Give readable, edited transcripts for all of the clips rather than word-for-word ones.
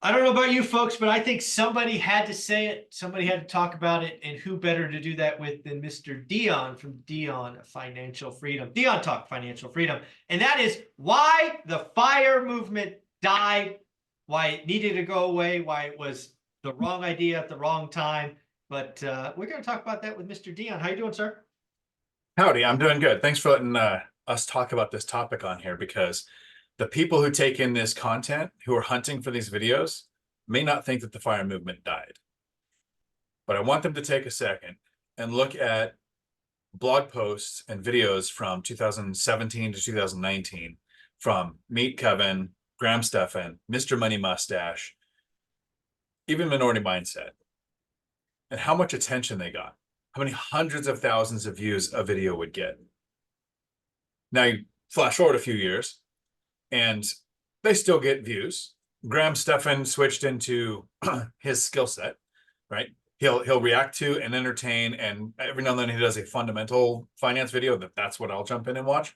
I don't know about you folks, but I think somebody had to say it. Somebody had to talk about it. And who better to do that with than Mr. Dion from Dion Financial Freedom. Dion Talk Financial Freedom. And that is why the FIRE movement died, why it needed to go away, why it was the wrong idea at the wrong time. But we're going to talk about that with Mr. Dion. How you doing, sir? Howdy, I'm doing good. Thanks for letting us talk about this topic on here because the people who take in this content, who are hunting for these videos, may not think that the FIRE movement died. But I want them to take a second and look at blog posts and videos from 2017 to 2019 from Meet Kevin, Graham Stephan, Mr. Money Mustache, even Minority Mindset, and how much attention they got. How many hundreds of thousands of views a video would get. Now you flash forward a few years and they still get views. Graham Stephan switched into his skill set, right? He'll react to and entertain, and every now and then he does a fundamental finance video that's what I'll jump in and watch.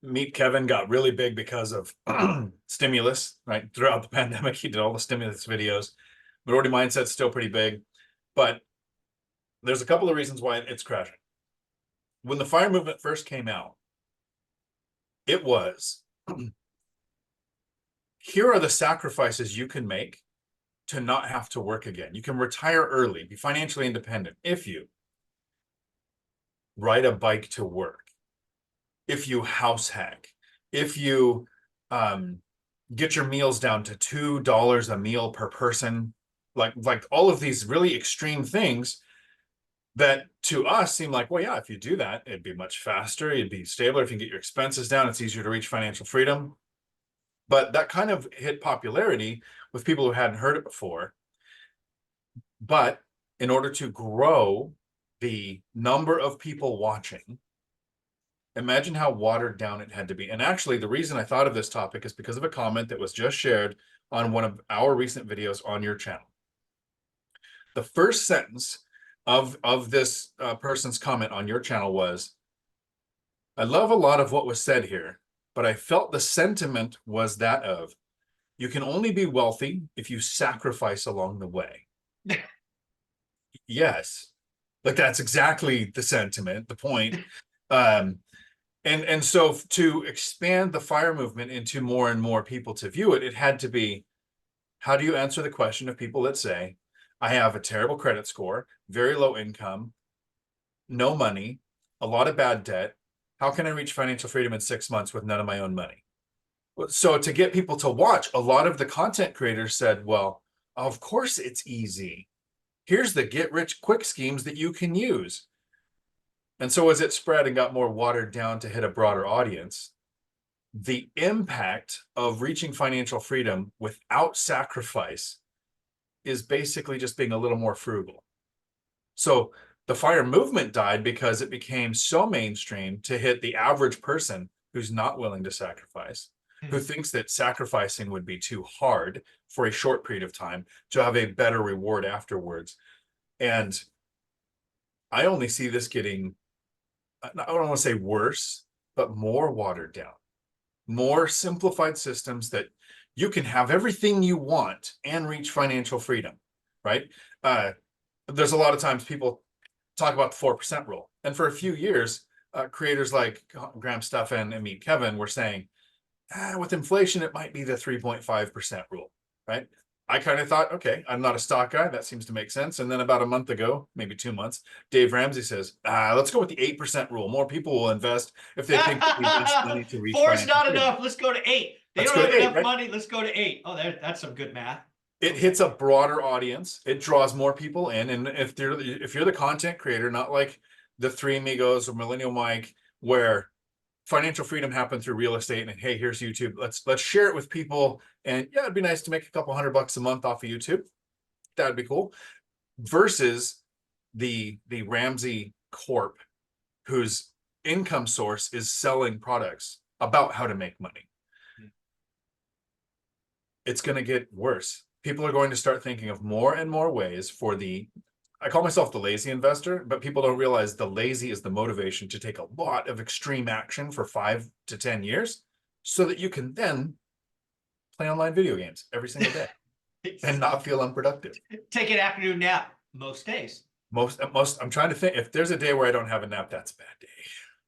Meet Kevin got really big because of stimulus, right? Throughout the pandemic, he did all the stimulus videos. Minority Mindset's still pretty big, but there's a couple of reasons why it's crashing. When the FIRE movement first came out, it was, here are the sacrifices you can make to not have to work again. You can retire early, be financially independent if you ride a bike to work, if you house hack, if you get your meals down to $2 a meal per person, like all of these really extreme things that to us seem like, well, yeah, if you do that, it'd be much faster, you'd be stabler. If you can get your expenses down, it's easier to reach financial freedom. But that kind of hit popularity with people who hadn't heard it before. But in order to grow the number of people watching, imagine how watered down it had to be. And actually, the reason I thought of this topic is because of a comment that was just shared on one of our recent videos on your channel. The first sentence of this person's comment on your channel was, I love a lot of what was said here, but I felt the sentiment was that of, you can only be wealthy if you sacrifice along the way. Yes, like that's exactly the sentiment, the point. And so to expand the FIRE movement into more and more people to view it, it had to be, how do you answer the question of people that say, I have a terrible credit score, very low income, no money, a lot of bad debt. How can I reach financial freedom in 6 months with none of my own money? So to get people to watch, a lot of the content creators said, well, of course it's easy. Here's the get rich quick schemes that you can use. And so as it spread and got more watered down to hit a broader audience, the impact of reaching financial freedom without sacrifice is basically just being a little more frugal. So the FIRE movement died because it became so mainstream to hit the average person who's not willing to sacrifice, who thinks that sacrificing would be too hard for a short period of time to have a better reward afterwards. And I only see this getting, I don't want to say worse, but more watered down, more simplified systems that you can have everything you want and reach financial freedom, right? There's a lot of times people talk about the 4% rule. And for a few years, creators like Graham Stephan and Meet Kevin were saying, with inflation, it might be the 3.5% rule, right? I kind of thought, okay, I'm not a stock guy. That seems to make sense. And then about a month ago, maybe 2 months, Dave Ramsey says, let's go with the 8% rule. More people will invest if they think that we invest money to reach Four is financial not freedom. enough. Let's go to 8. They Let's don't go have to 8, enough right? money. Let's go to 8. Oh, that's some good math. It hits a broader audience. It draws more people in. And if you're the content creator, not like the Three Amigos or Millennial Mike, where financial freedom happened through real estate and hey, here's YouTube. Let's share it with people. And yeah, it'd be nice to make a couple $100 a month off of YouTube. That'd be cool. Versus the Ramsey Corp, whose income source is selling products about how to make money. It's going to get worse. People are going to start thinking of more and more ways for I call myself the lazy investor, but people don't realize the lazy is the motivation to take a lot of extreme action for 5 to 10 years so that you can then play online video games every single day. and not feel unproductive. Take an afternoon nap most days. Most, I'm trying to think, if there's a day where I don't have a nap, that's a bad day.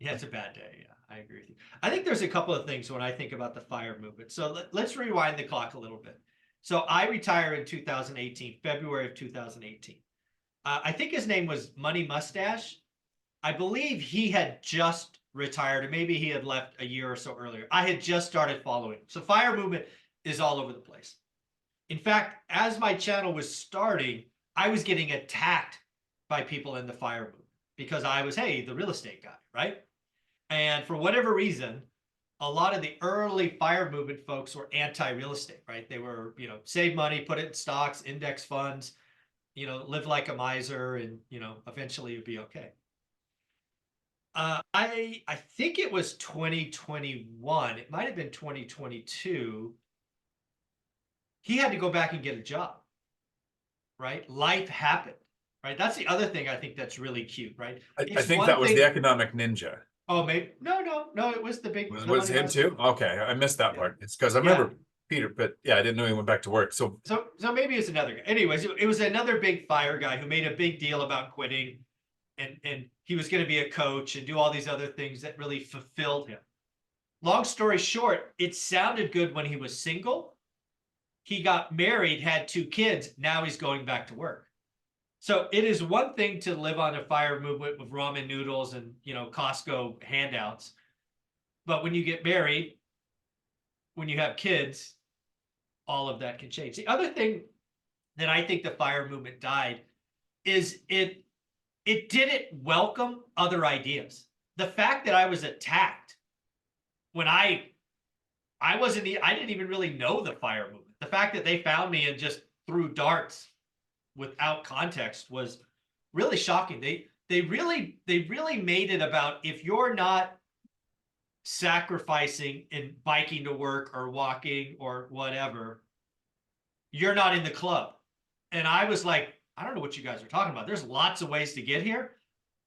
Yeah, it's a bad day. Yeah, I agree with you. I think there's a couple of things when I think about the FIRE movement. So let's rewind the clock a little bit. So I retire in 2018, February of 2018. I think his name was Money Mustache. I believe he had just retired, or maybe he had left a year or so earlier. I had just started following. So FIRE movement is all over the place. In fact, as my channel was starting, I was getting attacked by people in the FIRE movement because I was, hey, the real estate guy, right? And for whatever reason, a lot of the early FIRE movement folks were anti-real estate, right? They were, save money, put it in stocks, index funds, live like a miser, and, eventually it'd be okay. I think it was 2021. It might have been 2022. He had to go back and get a job, right? Life happened, right? That's the other thing I think that's really cute, right? I think that was the economic ninja. Oh, maybe no. It was the big. Was him too? Okay, I missed that part. It's because I remember Peter, but yeah, I didn't know he went back to work. So maybe it's another guy. Anyways, it was another big FIRE guy who made a big deal about quitting, and he was going to be a coach and do all these other things that really fulfilled him. Long story short, it sounded good when he was single. He got married, had 2 kids. Now he's going back to work. So it is one thing to live on a FIRE movement with ramen noodles and, Costco handouts. But when you get married, when you have kids, all of that can change. The other thing that I think the FIRE movement died is it didn't welcome other ideas. The fact that I was attacked when I didn't even really know the FIRE movement. The fact that they found me and just threw darts without context was really shocking. They really made it about, if you're not sacrificing and biking to work or walking or whatever, you're not in the club. And I was like, I don't know what you guys are talking about. There's lots of ways to get here.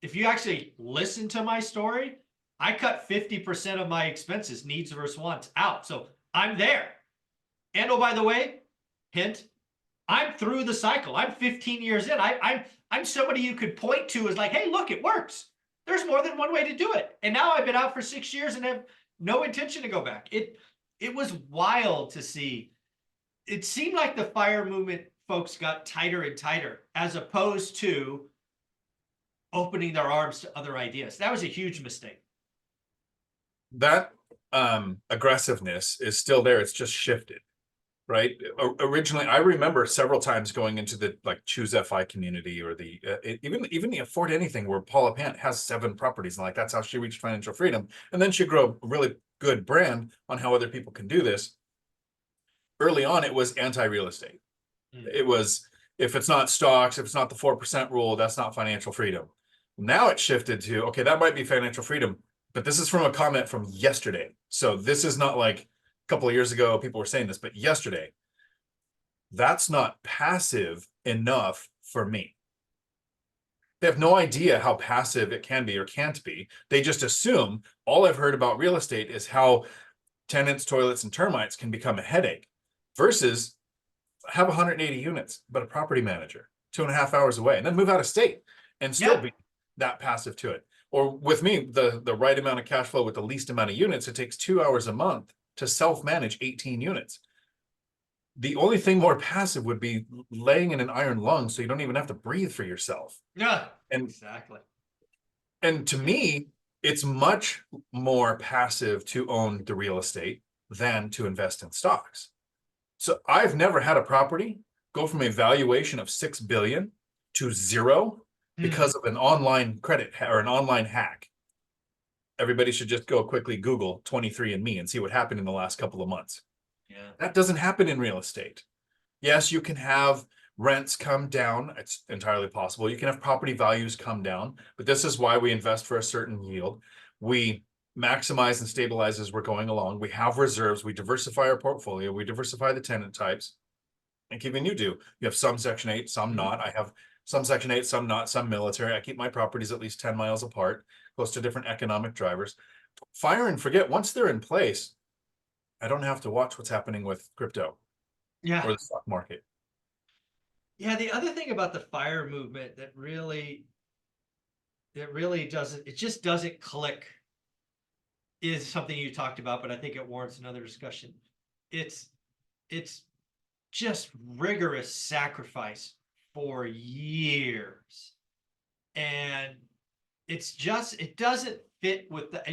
If you actually listen to my story, I cut 50% of my expenses, needs versus wants, out. So I'm there. And oh, by the way, hint, I'm through the cycle. I'm 15 years in. I'm somebody you could point to as like, hey, look, it works. There's more than one way to do it. And now I've been out for 6 years and have no intention to go back. It was wild to see. It seemed like the FIRE movement folks got tighter and tighter as opposed to opening their arms to other ideas. That was a huge mistake. That aggressiveness is still there. It's just shifted. Right. Originally, I remember several times going into the Choose FI community or the even the Afford Anything, where Paula Pant has 7 properties, and that's how she reached financial freedom. And then she grew a really good brand on how other people can do this. Early on, it was anti-real estate. It was, if it's not stocks, if it's not the 4% rule, that's not financial freedom. Now it shifted to, okay, that might be financial freedom, but this is from a comment from yesterday. So this is not like couple of years ago people were saying this, but yesterday, that's not passive enough for me. They have no idea how passive it can be or can't be. They just assume all I've heard about real estate is how tenants, toilets, and termites can become a headache, versus have 180 units, but a property manager 2.5 hours away, and then move out of state and still be that passive to it. Or with me, the right amount of cash flow with the least amount of units, it takes 2 hours a month to self-manage 18 units. The only thing more passive would be laying in an iron lung so you don't even have to breathe for yourself. Yeah, and exactly. And to me, it's much more passive to own the real estate than to invest in stocks. So I've never had a property go from a valuation of 6 billion to 0 because of an online credit or an online hack. Everybody should just go quickly Google 23andMe and see what happened in the last couple of months. Yeah. That doesn't happen in real estate. Yes, you can have rents come down. It's entirely possible. You can have property values come down, but this is why we invest for a certain yield. We maximize and stabilize as we're going along. We have reserves. We diversify our portfolio. We diversify the tenant types. And even you do. You have some Section 8, some not. I have some Section 8, some not, some military. I keep my properties at least 10 miles apart, close to different economic drivers. Fire and forget, once they're in place, I don't have to watch what's happening with crypto or the stock market. Yeah, the other thing about the fire movement that really, it just doesn't click, is something you talked about, but I think it warrants another discussion. It's it's just rigorous sacrifice for years. And it doesn't fit with the,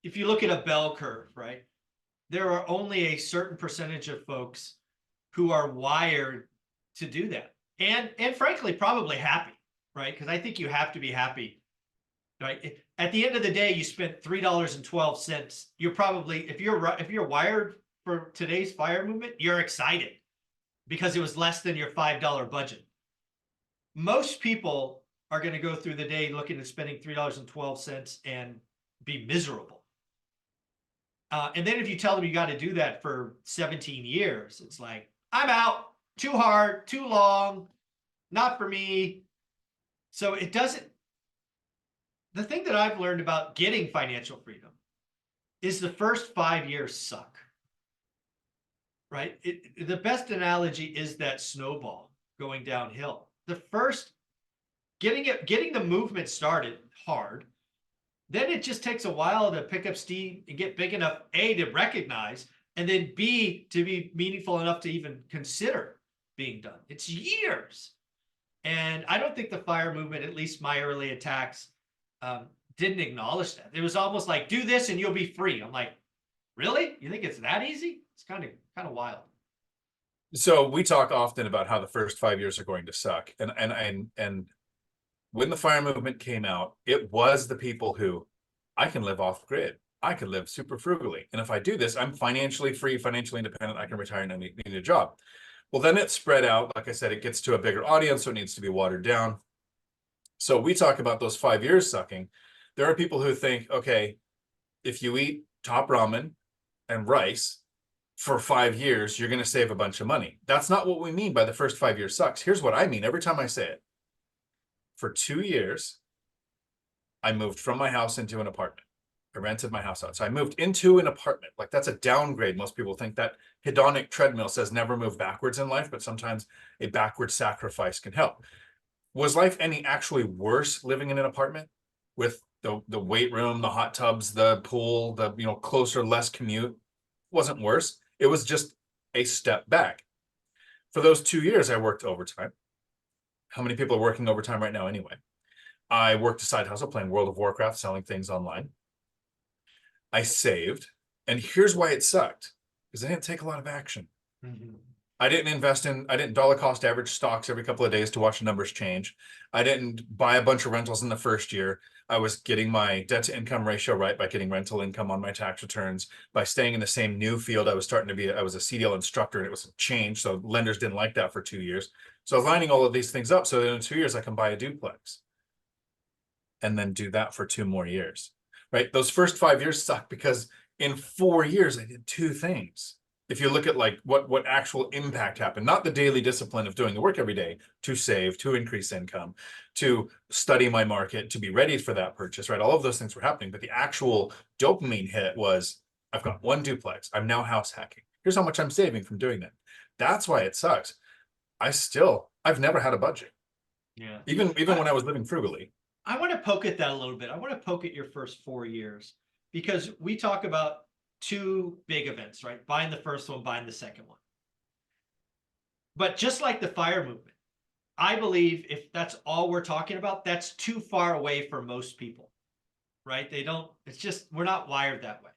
if you look at a bell curve, right? There are only a certain percentage of folks who are wired to do that. And frankly, probably happy, right? Because I think you have to be happy, right? At the end of the day, you spent $3.12. You're probably, if you're wired for today's fire movement, you're excited because it was less than your $5 budget. Most people are going to go through the day looking at spending $3.12 and be miserable. And then if you tell them you got to do that for 17 years, it's like, I'm out, too hard, too long, not for me. So it doesn't, the thing that I've learned about getting financial freedom is the first 5 years suck, right? The best analogy is that snowball going downhill. The first, getting the movement started hard, then it just takes a while to pick up steam and get big enough, A, to recognize, and then B, to be meaningful enough to even consider being done. It's years. And I don't think the fire movement, at least my early attacks, didn't acknowledge that. It was almost like, do this and you'll be free. I'm like, really? You think it's that easy? It's kind of wild. So we talk often about how the first 5 years are going to suck. And when the fire movement came out, it was the people who, I can live off grid. I can live super frugally. And if I do this, I'm financially free, financially independent. I can retire and I need a job. Well, then it spread out. Like I said, it gets to a bigger audience, so it needs to be watered down. So we talk about those 5 years sucking. There are people who think, okay, if you eat top ramen and rice for 5 years, you're going to save a bunch of money. That's not what we mean by the first 5 years sucks. Here's what I mean every time I say it. For 2 years, I moved from my house into an apartment. I rented my house out. So I moved into an apartment. Like, that's a downgrade. Most people think that hedonic treadmill says never move backwards in life, but sometimes a backward sacrifice can help. Was life any actually worse living in an apartment with the weight room, the hot tubs, the pool, the closer, less commute? Wasn't worse. It was just a step back. For those 2 years, I worked overtime. How many people are working overtime right now anyway? I worked a side hustle playing World of Warcraft, selling things online. I saved, and here's why it sucked, because I didn't take a lot of action. Mm-hmm. I didn't dollar cost average stocks every couple of days to watch the numbers change. I didn't buy a bunch of rentals in the first year. I was getting my debt to income ratio right by getting rental income on my tax returns, by staying in the same new field. I was a CDL instructor, and it was a change. So lenders didn't like that for 2 years. So I was lining all of these things up so that in 2 years I can buy a duplex and then do that for 2 more years, right? Those first 5 years suck because in 4 years I did two things. If you look at like what actual impact happened, not the daily discipline of doing the work every day to save, to increase income, to study my market, to be ready for that purchase, right? All of those things were happening, but the actual dopamine hit was, I've got one duplex. I'm now house hacking. Here's how much I'm saving from doing that. That's why it sucks. I've never had a budget. Yeah. Even when I was living frugally. I want to poke at that a little bit. I want to poke at your first 4 years, because we talk about two big events, right? Buying the first one, buying the second one. But just like the fire movement, I believe if that's all we're talking about, that's too far away for most people, right? It's just, we're not wired that way.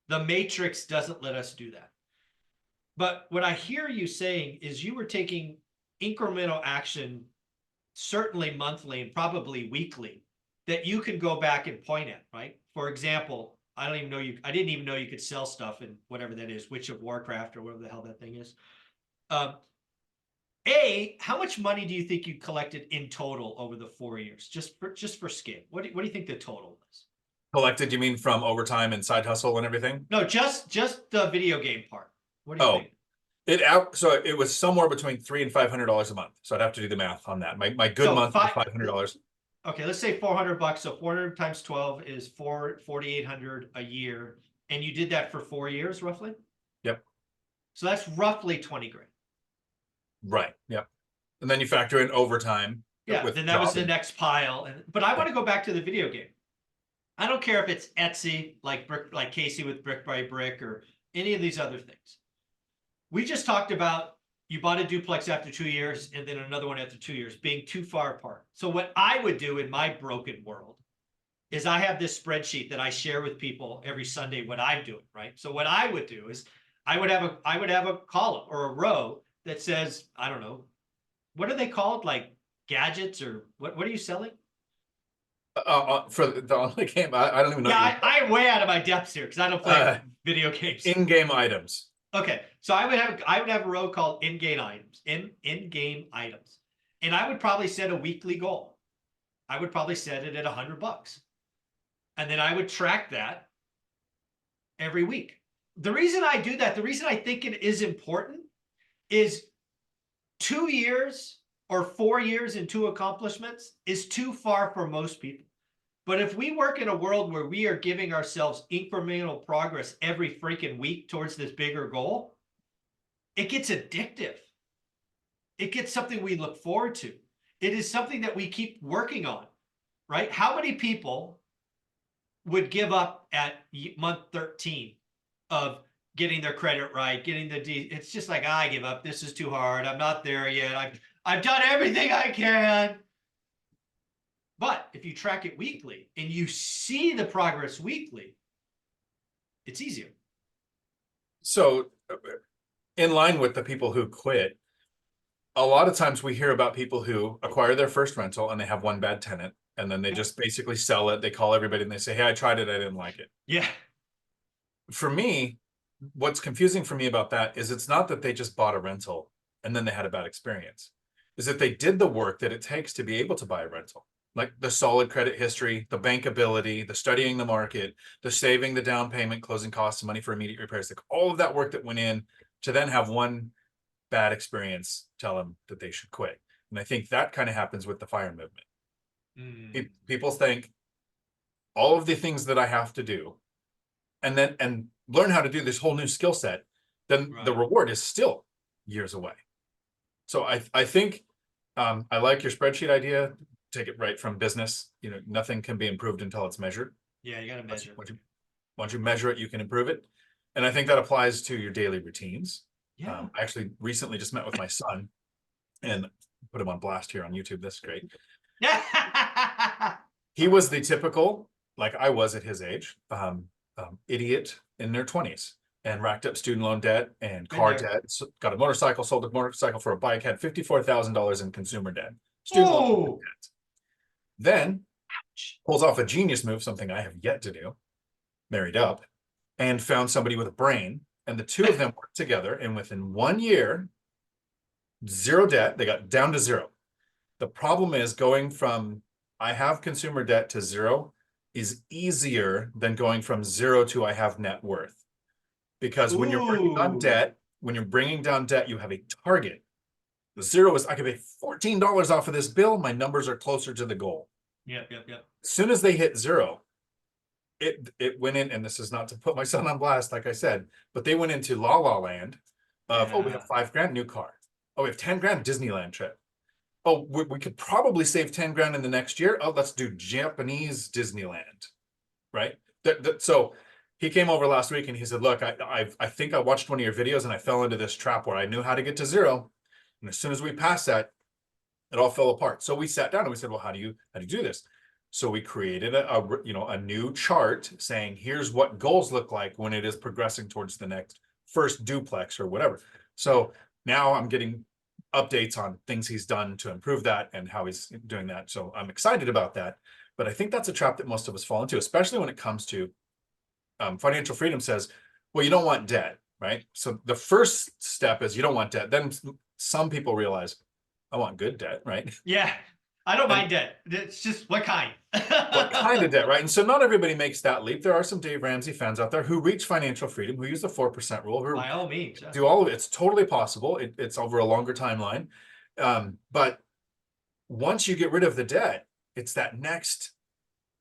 The matrix doesn't let us do that. But what I hear you saying is you were taking incremental action, certainly monthly and probably weekly, that you can go back and point at, right? For example, I didn't even know you could sell stuff in whatever that is, Witch of Warcraft or whatever the hell that thing is. How much money do you think you collected in total over the 4 years, just for scale? What do you think the total was? Collected, you mean from overtime and side hustle and everything? No, just the video game part. What do you think? So it was somewhere between $300 and $500 a month. So I'd have to do the math on that. My good So month was $500. Okay, let's say $400. So 400 times 12 is 4,800 a year, and you did that for 4 years, roughly. Yep. So that's roughly 20 grand. Right. Yep. And then you factor in overtime Yeah, with then that was job. the next pile. But I want to go back to the video game. I don't care if it's Etsy, like Casey with Brick by Brick, or any of these other things. We just talked about you bought a duplex after 2 years and then another one after 2 years being too far apart. So what I would do in my broken world is I have this spreadsheet that I share with people every Sunday what I'm doing, right? So what I would do is I would have a column or a row that says, I don't know, what are they called? Like gadgets, or what are you selling? For the online game, I don't even know. Yeah, I'm way out of my depths here because I don't play video games. In-game items. Okay, so I would have a row called in-game items, in-game items, and I would probably set a weekly goal. I would probably set it at $100, and then I would track that every week. The reason I do that, the reason I think it is important, is 2 years or 4 years in two accomplishments is too far for most people. But if we work in a world where we are giving ourselves incremental progress every freaking week towards this bigger goal, it gets addictive. It gets something we look forward to. It is something that we keep working on, right? How many people would give up at month 13 of getting their credit right, getting the it's just like, I give up. This is too hard. I'm not there yet. I've done everything I can. But if you track it weekly and you see the progress weekly, it's easier. So in line with the people who quit, a lot of times we hear about people who acquire their first rental and they have one bad tenant, and then they just basically sell it. They call everybody and they say, hey, I tried it, I didn't like it. Yeah. For me, what's confusing for me about that is it's not that they just bought a rental and then they had a bad experience, is that they did the work that it takes to be able to buy a rental. Like the solid credit history, the bankability, the studying the market, the saving the down payment, closing costs, money for immediate repairs, like all of that work that went in to then have one bad experience tell them that they should quit. And I think that kind of happens with the FIRE movement. People think all of the things that I have to do and learn how to do this whole new skill set, then the reward is still years away. So I think I like your spreadsheet idea. Take it right from business. You know, nothing can be improved until it's measured. Yeah, you got to measure. Once you measure it, you can improve it. And I think that applies to your daily routines. Yeah. I actually recently just met with my son and put him on blast here on YouTube. That's great. He was the typical, like I was at his age, idiot in their 20s, and racked up student loan debt and car debt. Got a motorcycle, sold a motorcycle for a bike, had $54,000 in consumer debt. Student loan debt. Then pulls off a genius move, something I have yet to do, married up, and found somebody with a brain. And the two of them worked together, and within 1 year, zero debt, they got down to zero. The problem is going from I have consumer debt to zero is easier than going from zero to I have net worth. Because when you're working on debt, when you're bringing down debt, you have a target. The zero is I can pay $14 off of this bill. My numbers are closer to the goal. Yep. As soon as they hit zero, it went in, and this is not to put my son on blast, like I said, but they went into la la land of, oh, we have $5,000 new car. Oh, we have 10 grand Disneyland trip. Oh, we could probably save 10 grand in the next year. Oh, let's do Japanese Disneyland, right? So he came over last week and he said, look, I think I watched one of your videos and I fell into this trap where I knew how to get to zero. And as soon as we passed that, it all fell apart. So we sat down and we said, well, how do you do this? So we created a new chart saying, here's what goals look like when it is progressing towards the next first duplex or whatever. So now I'm getting updates on things he's done to improve that and how he's doing that. So I'm excited about that. But I think that's a trap that most of us fall into, especially when it comes to financial freedom says, well, you don't want debt, right? So the first step is you don't want debt. Then some people realize, I want good debt, right? Yeah. I don't mind debt. It's just what kind? What kind of debt, right? And so not everybody makes that leap. There are some Dave Ramsey fans out there who reach financial freedom, who use the 4% rule, who by all means do all of it. It's totally possible. It's over a longer timeline. But once you get rid of the debt, it's that next.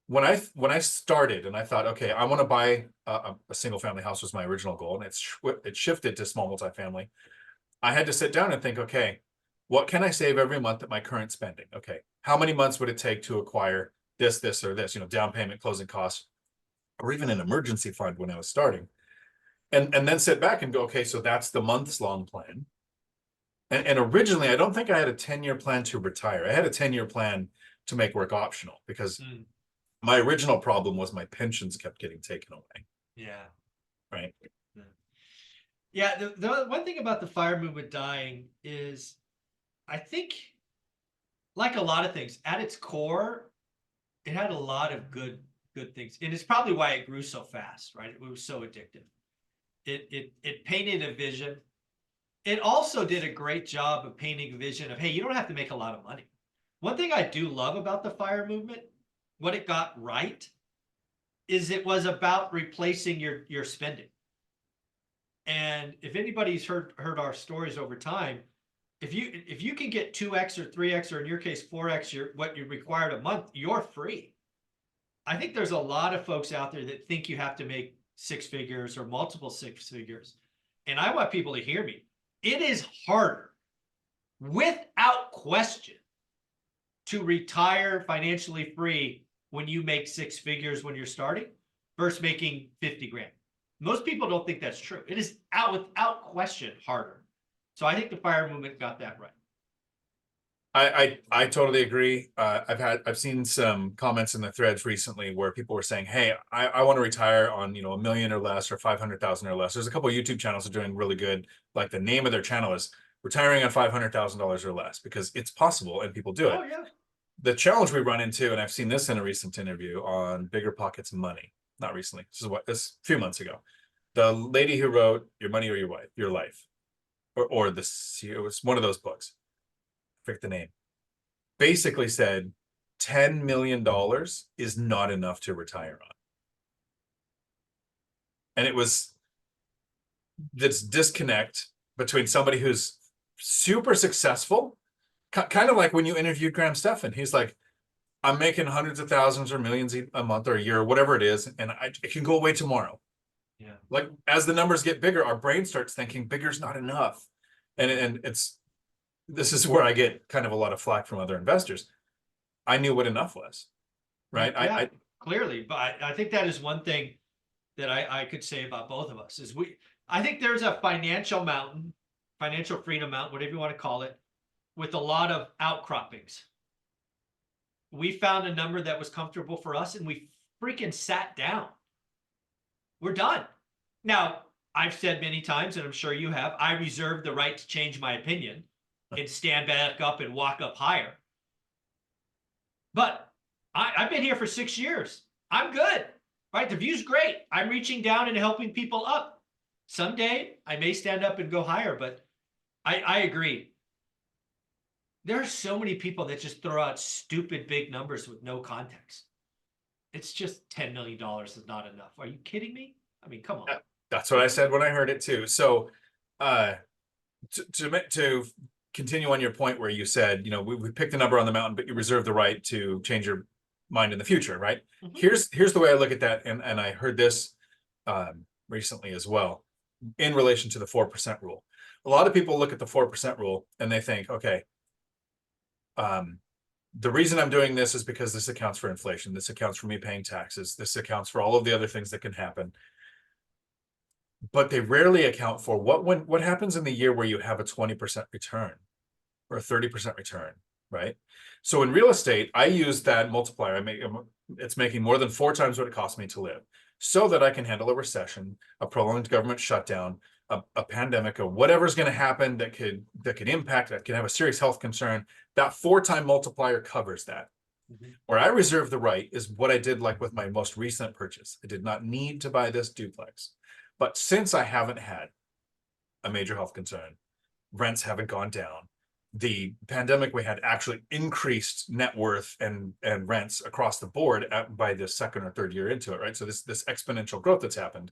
When I started and I thought, okay, I want to buy a single family house was my original goal, and it shifted to small multifamily. I had to sit down and think, okay, What can I save every month at my current spending? Okay. How many months would it take to acquire this, or this, down payment, closing costs, or even an emergency fund when I was starting? And then sit back and go, okay, so that's the months long plan. And originally, I don't think I had a 10-year plan to retire. I had a 10-year plan to make work optional because my original problem was my pensions kept getting taken away. Yeah. Right. Yeah. The one thing about the fire movement dying is, I think, like a lot of things, at its core, it had a lot of good things, and it's probably why it grew so fast. Right. It was so addictive. It painted a vision. It also did a great job of painting a vision of, hey, you don't have to make a lot of money. One thing I do love about the fire movement, what it got right, is it was about replacing your spending. And if anybody's heard our stories over time, if you can get 2x or 3x, or in your case 4x what you required a month, you're free. I think there's a lot of folks out there that think you have to make 6 figures or multiple 6 figures. And I want people to hear me. It is harder, without question, to retire financially free when you make 6 figures when you're starting versus making 50 grand. Most people don't think that's true. It is without question harder. So I think the fire movement got that right. I totally agree. I've seen some comments in the threads recently where people were saying, hey, I want to retire on, $1 million or less, or 500,000 or less. There's a couple of YouTube channels that are doing really good. Like the name of their channel is retiring on $500,000 or less, because it's possible and people do it. Oh yeah. The challenge we run into, and I've seen this in a recent interview on Bigger Pockets Money, not recently, this a few months ago. The lady who wrote Your Money or Your Life, or this, it was one of those books. I forget the name. Basically said $10 million is not enough to retire on. And it was this disconnect between somebody who's super successful, kind of like when you interviewed Graham Stephan. He's like, I'm making hundreds of thousands or millions a month or a year, or whatever it is, and it can go away tomorrow. Yeah. Like, as the numbers get bigger, our brain starts thinking bigger's not enough. And this is where I get kind of a lot of flack from other investors. I knew what enough was, right? Yeah, clearly. But I think that is one thing that I could say about both of us is I think there's a financial mountain, financial freedom mountain, whatever you want to call it, with a lot of outcroppings. We found a number that was comfortable for us, and we freaking sat down. We're done. Now, I've said many times, and I'm sure you have, I reserve the right to change my opinion and stand back up and walk up higher. But I've been here for 6 years. I'm good, right? The view's great. I'm reaching down and helping people up. Someday I may stand up and go higher, but I agree. There are so many people that just throw out stupid big numbers with no context. It's just $10 million is not enough. Are you kidding me? I mean, come on. That's what I said when I heard it too. So to continue on your point where you said, we picked a number on the mountain, but you reserve the right to change your mind in the future, right? Here's the way I look at that, and I heard this recently as well in relation to the 4% rule. A lot of people look at the 4% rule and they think, okay, the reason I'm doing this is because this accounts for inflation. This accounts for me paying taxes. This accounts for all of the other things that can happen. But they rarely account for what happens in the year where you have a 20% return or a 30% return, right? So in real estate, I use that multiplier. It's making more than 4 times what it costs me to live, so that I can handle a recession, a prolonged government shutdown, a pandemic, or whatever's going to happen that could impact, that can have a serious health concern. That 4-time multiplier covers that. Where I reserve the right is what I did, like with my most recent purchase. I did not need to buy this duplex, but since I haven't had a major health concern, rents haven't gone down, the pandemic we had actually increased net worth and rents across the board by the second or third year into it, right? So this exponential growth that's happened,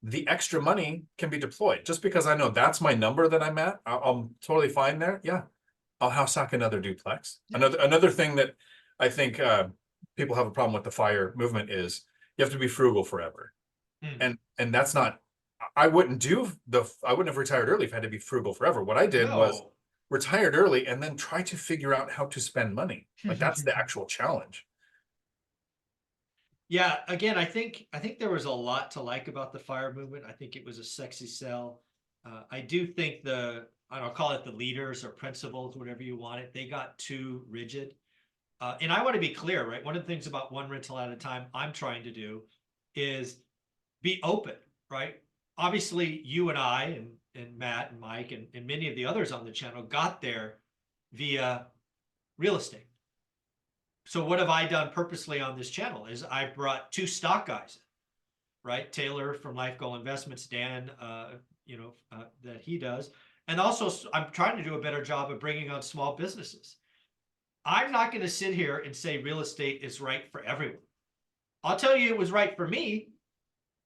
the extra money can be deployed. Just because I know that's my number that I'm at, I'm totally fine there. Yeah, I'll house hack another duplex. Another thing that I think people have a problem with the FIRE movement is you have to be frugal forever. And that's not, I wouldn't have retired early if I had to be frugal forever. What I did was retired early and then try to figure out how to spend money. Like that's the actual challenge. Yeah, again, I think there was a lot to like about the fire movement. I think it was a sexy sell. I do think I don't call it the leaders or principles, whatever you want it, they got too rigid. And I want to be clear, right? One of the things about one rental at a time I'm trying to do is be open, right? Obviously, you and I and Matt and Mike and many of the others on the channel got there via real estate. So what have I done purposely on this channel is I've brought two stock guys, right? Taylor from Life Goal Investments, Dan, that he does. And also I'm trying to do a better job of bringing on small businesses. I'm not going to sit here and say real estate is right for everyone. I'll tell you it was right for me,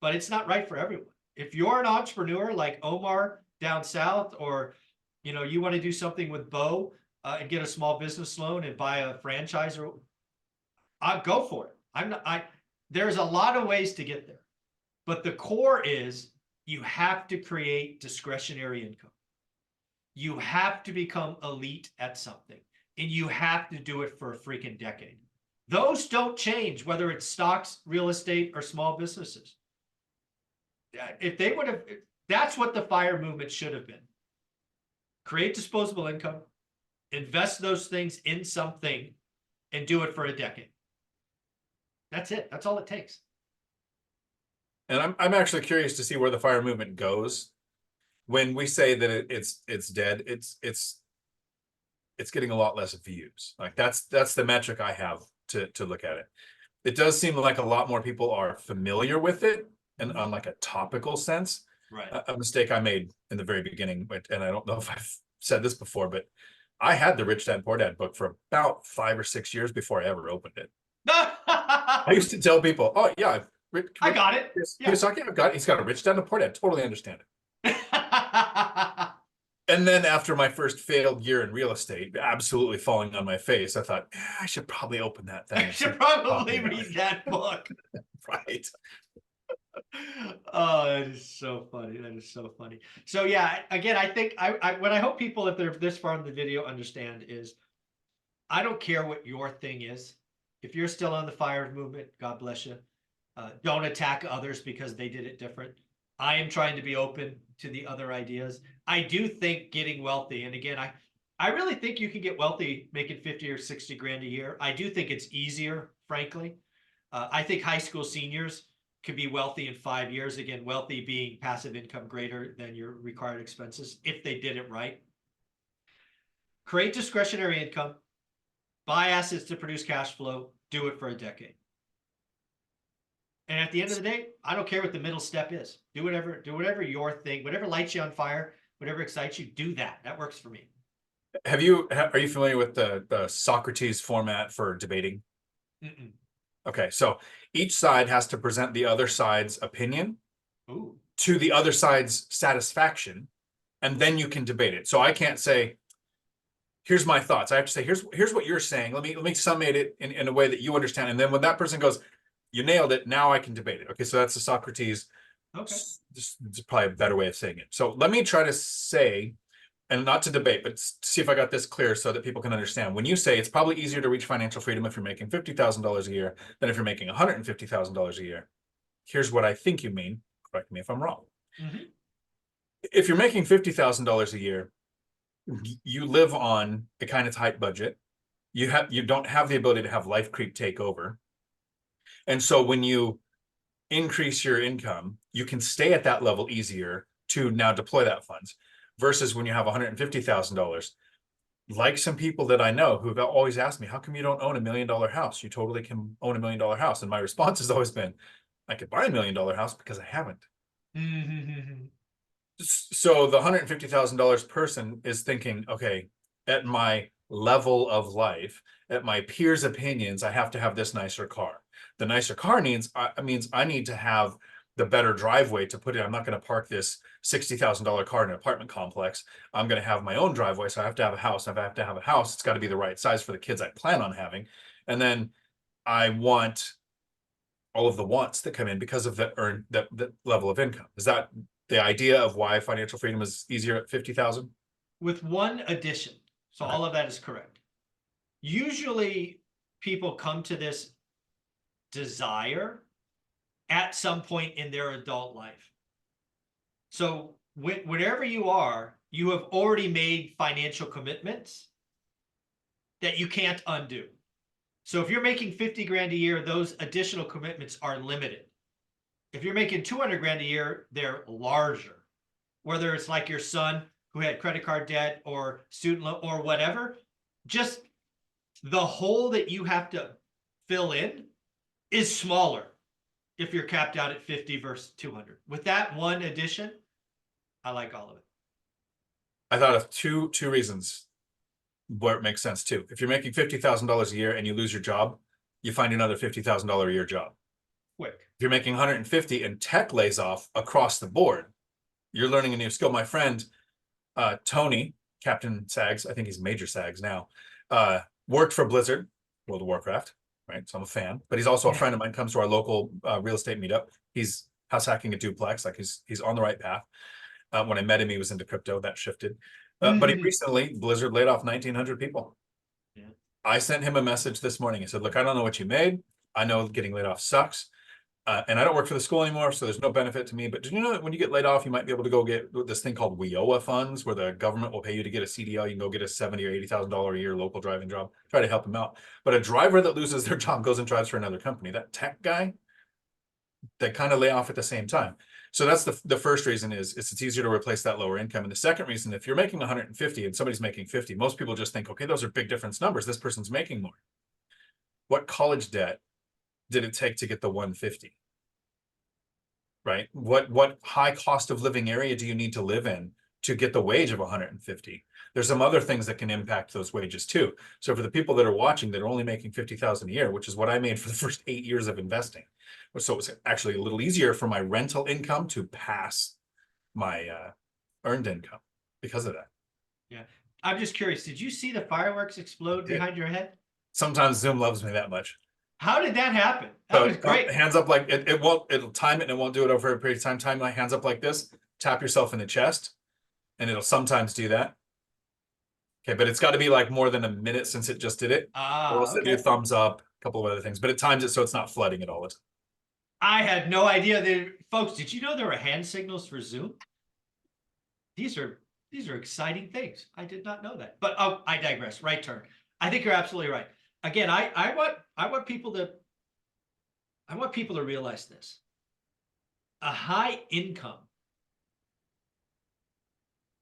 but it's not right for everyone. If you're an entrepreneur like Omar down south, or you want to do something with Bo and get a small business loan and buy a franchise, or I'll go for it. There's a lot of ways to get there, but the core is you have to create discretionary income. You have to become elite at something, and you have to do it for a freaking decade. Those don't change, whether it's stocks, real estate, or small businesses. If they would have, that's what the fire movement should have been. Create disposable income, invest those things in something, and do it for a decade. That's it. That's all it takes. And I'm actually curious to see where the fire movement goes. When we say that it's dead, it's getting a lot less views. Like that's the metric I have to look at it. It does seem like a lot more people are familiar with it, and on like a topical sense. Right. A mistake I made in the very beginning, and I don't know if I've said this before, but I had the Rich Dad Poor Dad book for about 5 or 6 years before I ever opened it. I used to tell people, "Oh yeah, I got it. Kiyosaki, I've got. He's got a Rich Dad and a Poor Dad. Totally understand it." And then after my first failed year in real estate, absolutely falling on my face, I thought, I should probably open that thing. I should probably read that book. Right. Oh, that is so funny. That is so funny. So yeah, again, I think what I hope people, if they're this far in the video, understand is I don't care what your thing is. If you're still on the fire movement, God bless you. Don't attack others because they did it different. I am trying to be open to the other ideas. I do think getting wealthy, and again, I really think you can get wealthy making 50 or 60 grand a year. I do think it's easier, frankly. I think high school seniors could be wealthy in 5 years. Again, wealthy being passive income greater than your required expenses if they did it right. Create discretionary income, buy assets to produce cash flow, do it for a decade. And at the end of the day, I don't care what the middle step is. Do whatever your thing, whatever lights you on fire, whatever excites you, do that. That works for me. Are you familiar with the Socrates format for debating? Mm-mm. Okay, so each side has to present the other side's opinion Ooh. to the other side's satisfaction, and then you can debate it. So I can't say, here's my thoughts. I have to say, here's what you're saying. Let me summate it in a way that you understand. And then when that person goes, you nailed it, now I can debate it. Okay, so that's the Socrates. Okay. This is probably a better way of saying it. So let me try to say, and not to debate, but see if I got this clear so that people can understand. When you say it's probably easier to reach financial freedom if you're making $50,000 a year than if you're making $150,000 a year, here's what I think you mean. Correct me if I'm wrong. Mm-hmm. If you're making $50,000 a year, you live on a kind of tight budget. You don't have the ability to have life creep take over. And so when you increase your income, you can stay at that level easier to now deploy that funds. Versus when you have $150,000, like some people that I know who've always asked me, how come you don't own $1 million house? You totally can own $1 million house. And my response has always been, I could buy $1 million house because I haven't. Mm-hmm. So the $150,000 person is thinking, okay, at my level of life, at my peers' opinions, I have to have this nicer car. The nicer car means I need to have the better driveway to put it. I'm not going to park this $60,000 car in an apartment complex. I'm going to have my own driveway, so I have to have a house. If I have to have a house, it's got to be the right size for the kids I plan on having. And then I want all of the wants that come in because of the level of income. Is that the idea of why financial freedom is easier at 50,000? with one addition. So Okay. all of that is correct. Usually people come to this desire at some point in their adult life. So whenever you are, you have already made financial commitments that you can't undo. So if you're making 50 grand a year, those additional commitments are limited. If you're making 200 grand a year, they're larger. Whether it's like your son who had credit card debt or student loan or whatever, just the hole that you have to fill in is smaller if you're capped out at 50 versus 200. With that one addition, I like all of it. I thought of two reasons where it makes sense too. If you're making $50,000 a year and you lose your job, you find another $50,000 a year job. Quick. If you're making 150 and tech lays off across the board, you're learning a new skill. My friend, Tony, Captain Sags, I think he's Major Sags now, worked for Blizzard, World of Warcraft, right? So I'm a fan, but he's also a friend of mine, comes to our local real estate meetup. He's house hacking a duplex, like he's on the right path. When I met him, he was into crypto, that shifted. But he recently, Blizzard laid off 1,900 people. Yeah. I sent him a message this morning. I said, look, I don't know what you made. I know getting laid off sucks. And I don't work for the school anymore, so there's no benefit to me. But did you know that when you get laid off, you might be able to go get this thing called WIOA funds, where the government will pay you to get a CDL. You can go get a $70,000 or $80,000 a year local driving job. Try to help him out. But a driver that loses their job goes and drives for another company. That tech guy, they kind of lay off at the same time. So that's the first reason is it's easier to replace that lower income. And the second reason, if you're making 150 and somebody's making 50, most people just think, okay, those are big difference numbers. This person's making more. What college debt did it take to get the 150? Right? What high cost of living area do you need to live in to get the wage of 150? There's some other things that can impact those wages too. So for the people that are watching that are only making 50,000 a year, which is what I made for the first 8 years of investing. So it was actually a little easier for my rental income to pass my earned income because of that. Yeah. I'm just curious, did you see the fireworks explode behind your head? Sometimes Zoom loves me that much. How did that happen? That was great. Hands up like it'll time it and it won't do it over a period of time. Time my hands up like this, tap yourself in the chest, and it'll sometimes do that. Okay, but it's got to be like more than a minute since it just did it. It'll send you a thumbs up, a couple of other things, but it times it so it's not flooding it all the time. I had no idea that, folks, did you know there were hand signals for Zoom? These are exciting things. I did not know that. But I digress. Right turn. I think you're absolutely right. Again, I want people to realize this. A high income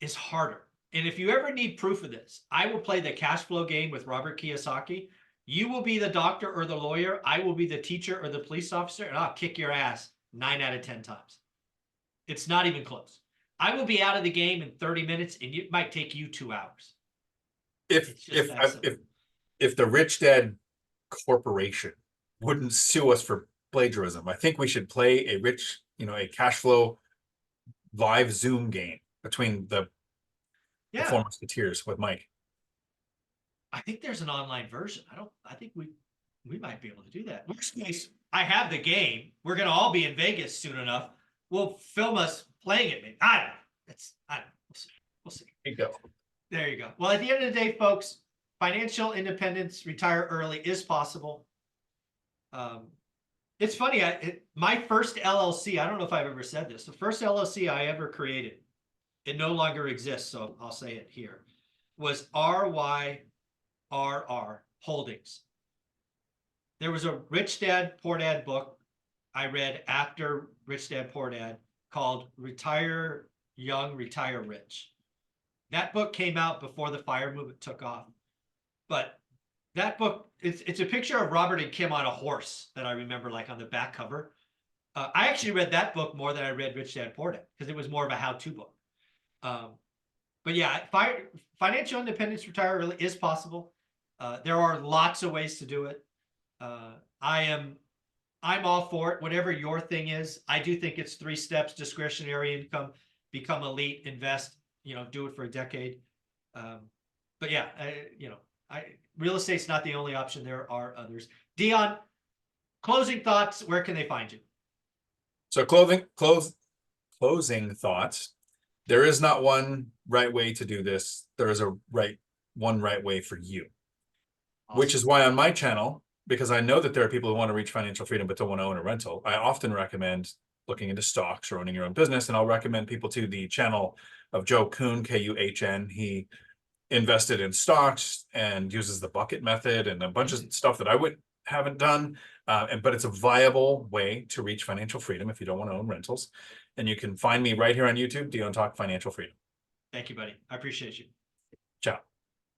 is harder. And if you ever need proof of this, I will play the cash flow game with Robert Kiyosaki. You will be the doctor or the lawyer. I will be the teacher or the police officer, and I'll kick your ass 9 out of 10 times. It's not even close. I will be out of the game in 30 minutes, and it might take you 2 hours. If the Rich Dad Corporation wouldn't sue us for plagiarism, I think we should play a cash flow live Zoom game between the Four Musketeers with Mike. I think there's an online version. I think we might be able to do that. Worst case, I have the game. We're gonna all be in Vegas soon enough. We'll film us playing it. Maybe I don't know. We'll see. There you go. There you go. Well, at the end of the day, folks, financial independence, retire early is possible. It's funny. My first LLC. I don't know if I've ever said this. The first LLC I ever created, it no longer exists, so I'll say it here, was RYRR Holdings. There was a Rich Dad, Poor Dad book I read after Rich Dad, Poor Dad called Retire Young, Retire Rich. That book came out before the FIRE movement took off. But that book, it's a picture of Robert and Kim on a horse that I remember, like on the back cover. I actually read that book more than I read Rich Dad, Poor Dad because it was more of a how-to book. But yeah, financial independence, retire early is possible. There are lots of ways to do it. I'm all for it. Whatever your thing is, I do think it's 3 steps: discretionary income, become elite, invest, do it for a decade. But yeah, real estate's not the only option. There are others. Dion, closing thoughts. Where can they find you? So closing thoughts. There is not one right way to do this. There is one right way for you. Which is why on my channel, because I know that there are people who want to reach financial freedom but don't want to own a rental, I often recommend looking into stocks or owning your own business. And I'll recommend people to the channel of Joe Kuhn, Kuhn. He invested in stocks and uses the bucket method and a bunch of stuff that I haven't done. But it's a viable way to reach financial freedom if you don't want to own rentals. And you can find me right here on YouTube, Dion Talk Financial Freedom. Thank you, buddy. I appreciate you. Ciao.